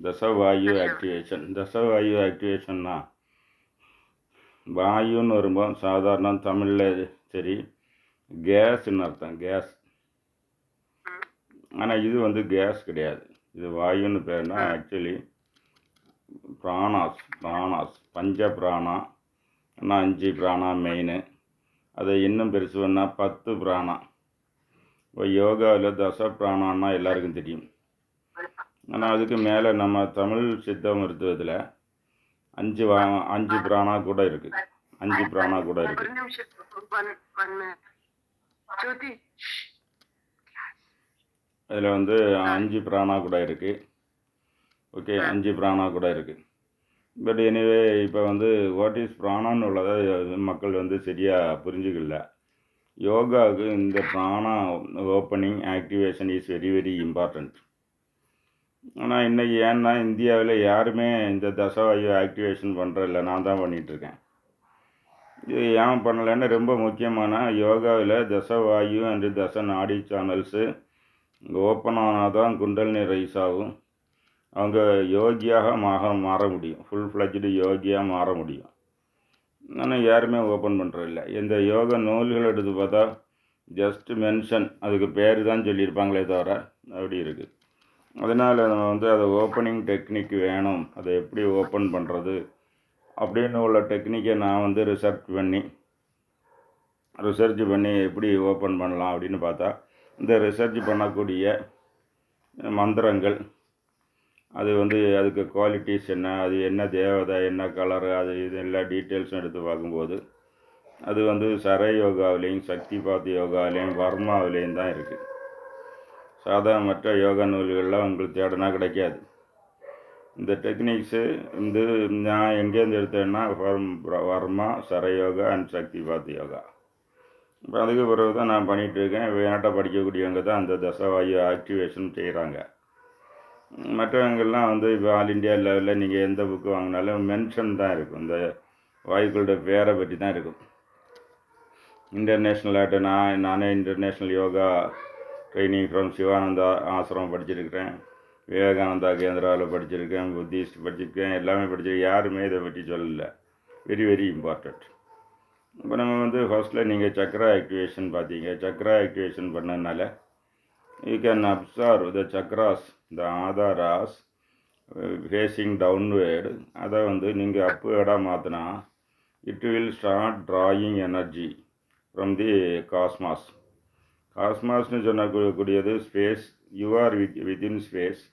தசவாயு activation. தசவாயு ஆக்டிவேஷன்னா வாயுன்னு வரும்போது சாதாரண தமிழில் சரி கேஸ்ன்னு அர்த்தம், கேஸ். ஆனால் இது வந்து கேஸ் கிடையாது, இது வாயுன்னு பேர்னா ஆக்சுவலி பிராணாஸ் பஞ்ச பிராணா. ஆனால் 5 பிராணா மெயின். அதை இன்னும் பெருசு பண்ணால் 10 பிராணா. இப்போ யோகாவில் தச பிராணான்னா எல்லாருக்கும் தெரியும். ஆனால் அதுக்கு மேலே நம்ம தமிழ் சித்த மருத்துவத்தில் 5 பிராணா கூட இருக்குது. 5 பிராணா கூட இருக்குது. அதில் வந்து 5 பிராணா கூட இருக்குது. ஓகே, 5 பிராணா கூட இருக்குது. பட் எனிவே இப்போ வந்து வாட் இஸ் பிராணான்னு உள்ளதை மக்கள் வந்து சரியாக புரிஞ்சுக்கல. யோகாவுக்கு இந்த prana opening activation is very very important. ஆனால் இன்றைக்கி ஏன்னா இந்தியாவில் யாருமே இந்த தசவாயு ஆக்டிவேஷன் பண்ணுறதில்ல, நான் தான் பண்ணிகிட்ருக்கேன். இது ஏன் பண்ணலைன்னு ரொம்ப முக்கியமான யோகாவில் தசவாயு அண்டு தச நாடி சேனல்ஸு ஓப்பன் ஆனால் தான் குண்டலினி ரைஸ் ஆகும். அவங்க யோகியாக மாற முடியும், ஃபுல் ஃப்ளஜ்டு யோகியாக மாற முடியும். ஆனால் யாருமே ஓப்பன் பண்ணுறதில்ல. இந்த யோகா நூல்கள் எடுத்து பார்த்தா ஜஸ்ட் மென்ஷன், அதுக்கு பேர் தான் சொல்லியிருப்பாங்களே தவிர அப்படி இருக்குது. அதனால் நம்ம வந்து அதை ஓப்பனிங் டெக்னிக் வேணும், அதை எப்படி ஓப்பன் பண்ணுறது அப்படின்னு உள்ள டெக்னிக்கை நான் வந்து ரிசர்ச் பண்ணி எப்படி ஓப்பன் பண்ணலாம் அப்படின்னு பார்த்தா, இந்த ரிசர்ச் பண்ணக்கூடிய மந்திரங்கள், அது வந்து அதுக்கு குவாலிட்டிஸ் என்ன, அது என்ன தேவதை, என்ன கலரு, அது இது எல்லா டீட்டெயில்ஸும் எடுத்து பார்க்கும்போது அது வந்து சர யோகாவிலையும் சக்திபாத் யோகாவிலையும் வர்மாவிலையும் தான் இருக்குது. சாதாரண மற்ற யோகா நூல்களில் உங்களுக்கு தேடினா கிடைக்காது. இந்த டெக்னிக்ஸு வந்து நான் எங்கேருந்து எடுத்தேன்னா வர்மா, சரயோகா அண்ட் சக்திபாத் யோகா. இப்போ அதுக்கு பிறகு தான் நான் பண்ணிகிட்ருக்கேன். என்கிட்ட படிக்கக்கூடியவங்க தான் அந்த தசவாயு ஆக்டிவேஷன் செய்கிறாங்க. மற்றவங்கெல்லாம் வந்து இப்போ ஆல் இண்டியா லெவலில் நீங்கள் எந்த புக்கு வாங்கினாலும் மென்ஷன் தான் இருக்கும், இந்த வாயுக்களோட பேரை பற்றி தான் இருக்கும். இன்டர்நேஷ்னலாகிட்ட நானே international yoga training from Sivananda ஆசிரமம் படிச்சிருக்கிறேன், விவேகானந்தா கேந்திராவில் படிச்சிருக்கேன், புத்திஸ்ட் படிச்சிருக்கேன், எல்லாமே படிச்சிருக்கேன். யாருமே இதை பற்றி சொல்லலை. Very very important. இப்போ நம்ம வந்து ஃபஸ்ட்டில் நீங்கள் சக்ரா ஆக்டிவேஷன் பார்த்தீங்க. சக்ரா ஆக்டிவேஷன் பண்ணதுனால you can observe the chakras, the adharas facing downward. அதை வந்து நீங்கள் அப்வேர்டாக மாற்றினா it will start drawing energy from the cosmos. காஸ்மாஸ்னு சொல்லக்கூடியது space. You are within space,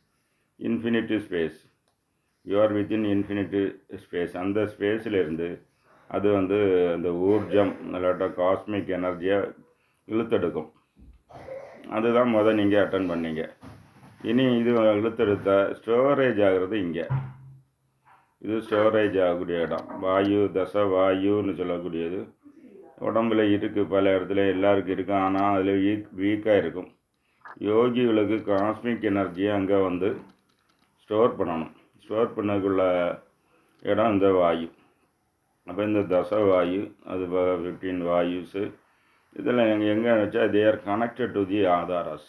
infinity space. You are within infinity space. அந்த ஸ்பேஸிலேருந்து அது வந்து அந்த ஊர்ஜம் இல்லாட்ட காஸ்மிக் எனர்ஜியை இழுத்தெடுக்கும். அதுதான் நீங்கள் அட்டன் பண்ணீங்க. இனி இது இழுத்தெடுத்த ஸ்டோரேஜ் ஆகிறது இங்கே. இது ஸ்டோரேஜ் ஆகக்கூடிய இடம். வாயு தச வாயுன்னு சொல்லக்கூடியது உடம்புல இருக்குது, பல இடத்துல எல்லாருக்கும் இருக்கும். ஆனால் அதில் வீக்காக இருக்கும். யோகிகளுக்கு காஸ்மிக் எனர்ஜியை அங்கே வந்து ஸ்டோர் பண்ணணும். ஸ்டோர் பண்ணக்குள்ள இடம் இந்த வாயு. அப்போ இந்த தசவாயு, அது 15 வாயுஸு, இதில் எங்கே வச்சா they are connected to the adharas.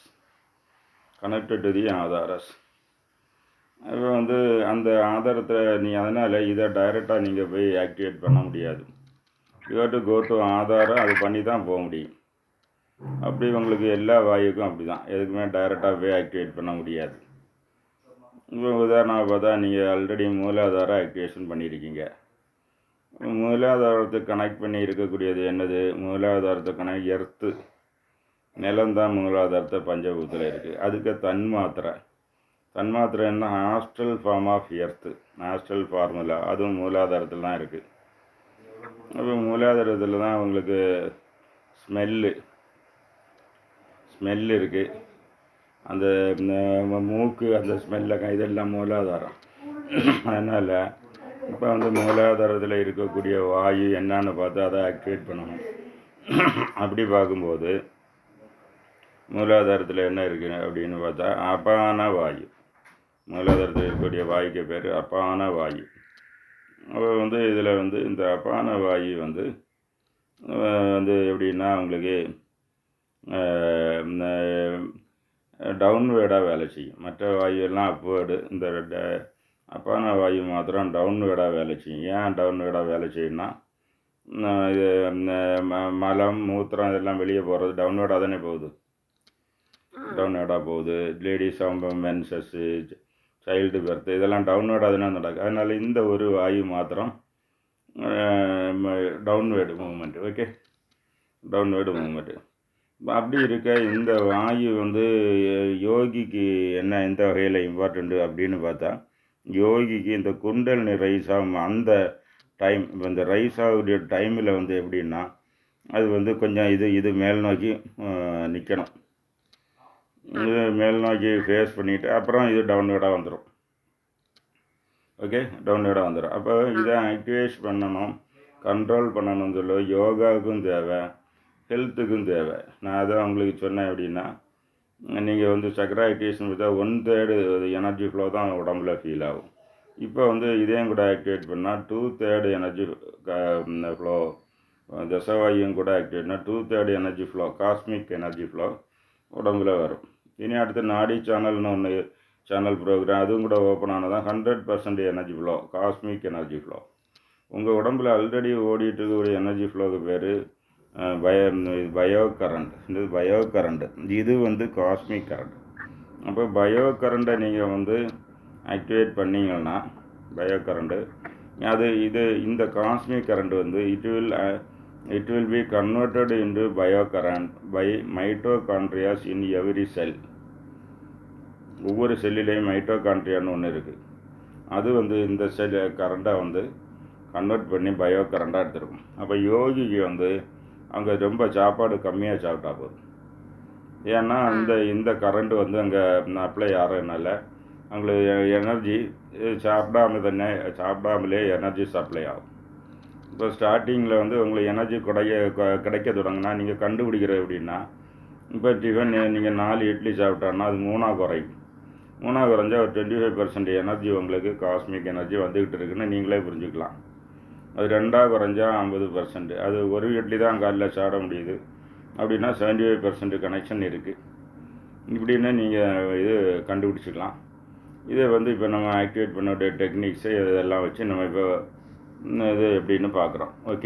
இப்போ வந்து அந்த ஆதாரத்தை அதனால் இதை டைரெக்டாக நீங்கள் போய் ஆக்டிவேட் பண்ண முடியாது. You have to go to ஆதாரம், அது பண்ணி தான் போக முடியும். அப்படி உங்களுக்கு எல்லா வாயுக்கும் அப்படி தான், எதுக்குமே டைரெக்டாக போய் ஆக்டிவேட் பண்ண முடியாது. இப்போ உதாரணமாக பார்த்தா நீங்கள் ஆல்ரெடி மூலாதாரம் ஆக்டிவேஷன் பண்ணியிருக்கீங்க. மூலாதாரத்தை கனெக்ட் பண்ணி இருக்கக்கூடியது என்னது? மூலாதாரத்தை எர்த்து, நிலம்தான் மூலாதாரத்தை பஞ்சபூத்தில் இருக்குது. அதுக்கு தன்மாத்திரை என்ன? ஹாஸ்டல் ஃபார்ம் ஆஃப் எர்த்து, ஹாஸ்டல் ஃபார்முலா, அதுவும் மூலாதாரத்தில் தான் இருக்குது. அப்போ மூலாதாரத்தில் தான் உங்களுக்கு ஸ்மெல்லு இருக்குது. அந்த மூக்கு, அந்த ஸ்மெல்ல இதெல்லாம் மூலாதாரம். அதனால் இப்போ வந்து மூலாதாரத்தில் இருக்கக்கூடிய வாயு என்னான்னு பார்த்து அதை ஆக்டிவேட் பண்ணணும். அப்படி பார்க்கும்போது மூலாதாரத்தில் என்ன இருக்குது அப்படின்னு பார்த்தா அபான வாயு. மூலாதாரத்தில் இருக்கக்கூடிய வாயுக்கு பேர் அபான வாயு. அப்போ வந்து இதில் வந்து இந்த அபான வாயு வந்து எப்படின்னா உங்களுக்கு டவுன்வேர்டாக வேலை செய்யும். மற்ற வாயு எல்லாம் அப்வேர்டு. இந்த அப்பான வாயு மாத்திரம் டவுன்வேர்டாக வேலை செய்யும். ஏன் டவுன்வேர்டாக வேலை செய்யும்னா, இது மலம் மூத்திரம் இதெல்லாம் வெளியே போகிறது டவுன்வேர்டாக தானே போகுது. டவுன்வேர்டாக போகுது. லேடிஸ் மென்சஸ்ஸு, சைல்டு பர்த் இதெல்லாம் டவுன்வேர்டாக தானே நடக்குது. அதனால் இந்த ஒரு வாயு மாத்திரம் downward movement. Okay, downward movement. அப்படி இருக்க இந்த வாயு யோகிக்கு என்ன எந்த வகையில் இம்பார்ட்டண்ட்டு அப்படின்னு பார்த்தா, யோகிக்கு இந்த குண்டலினி ரைஸ் ஆகும் அந்த டைம், இப்போ இந்த ரைஸ் ஆகக்கூடிய டைமில் எப்படின்னா, அது கொஞ்சம் இது மேல் நோக்கி நிற்கணும். இது மேல் நோக்கி ஃபேஸ் பண்ணிவிட்டு அப்புறம் இது டவுன்வேர்டாக வந்துடும். ஓகே, டவுன்வேர்டாக வந்துடும். அப்போ இதை ஆக்டிவேட் பண்ணணும், கண்ட்ரோல் பண்ணணும்னு சொல்ல யோகாவுக்கும் தேவை, ஹெல்த்துக்கும் தேவை. நான் அதை உங்களுக்கு சொன்னேன். எப்படின்னா, நீங்கள் சக்கரா ஆக்டிவேஷன் பார்த்தா 1/3 எனர்ஜி ஃப்ளோ தான் உடம்புல ஃபீல் ஆகும். இப்போ இதையும் கூட ஆக்டிவேட் பண்ணால் 2/3 எனர்ஜி ஃப்ளோ, தசவாயும் கூட ஆக்டிவேட்னா 2/3 energy flow, cosmic energy flow உடம்புல வரும். இனி அடுத்து நாடி சேனல்னு ஒன்று சேனல் ப்ரோக்ராம், அதுவும் கூட ஓப்பன் ஆனதான் 100% energy flow, cosmic energy flow. உங்கள் உடம்புல ஆல்ரெடி ஓடிட்டு இருக்கக்கூடிய எனர்ஜி ஃப்ளோக்கு பேர் பயோ கரண்ட். இது பயோ கரண்ட்டு, இது காஸ்மிக் கரண்ட். அப்போ பயோ கரண்ட்டை நீங்கள் ஆக்டிவேட் பண்ணிங்கன்னா, பயோ கரண்ட்டு இந்த cosmic current it will be converted into bio current by mitochondrias in every cell. ஒவ்வொரு செல்லிலையும் மைட்டோகாண்ட்ரியான்னு ஒன்று இருக்குது. அது இந்த செல் கரண்ட்டை கன்வெர்ட் பண்ணி பயோ கரண்ட்டாக எடுத்துருக்கும். அப்போ யோகிக்கு அங்கே ரொம்ப சாப்பாடு கம்மியாக சாப்பிட்டா போதும். ஏன்னா இந்த கரண்ட்டு அங்கே அப்ளை ஆகிறதுனால அவங்களுக்கு எனர்ஜி சாப்பிடாமலே எனர்ஜி சப்ளை ஆகும். இப்போ ஸ்டார்டிங்கில் உங்களுக்கு எனர்ஜி கிடைக்க தொடங்கினா நீங்கள் கண்டுபிடிக்கிறது எப்படின்னா, இப்போ டிஃபன் நீங்கள் 4 இட்லி சாப்பிட்டான்னா அது 3ஆக குறையும். 3ஆக குறைஞ்சா ஒரு 25% எனர்ஜி உங்களுக்கு காஸ்மிக் எனர்ஜி வந்துக்கிட்டு இருக்குன்னு நீங்களே புரிஞ்சுக்கலாம். அது 2ஆக குறைஞ்சா 50%. அது ஒரு இட்லி தான் காலையில் சாப்பிட முடியுது அப்படின்னா 75% கனெக்ஷன் இருக்குது. இப்படின்னு நீங்கள் இது கண்டுபிடிச்சிக்கலாம். இதை இப்போ நம்ம ஆக்டிவேட் பண்ண டெக்னிக்ஸு இதெல்லாம் வச்சு நம்ம இப்போ இது எப்படின்னு பார்க்குறோம். ஓகே.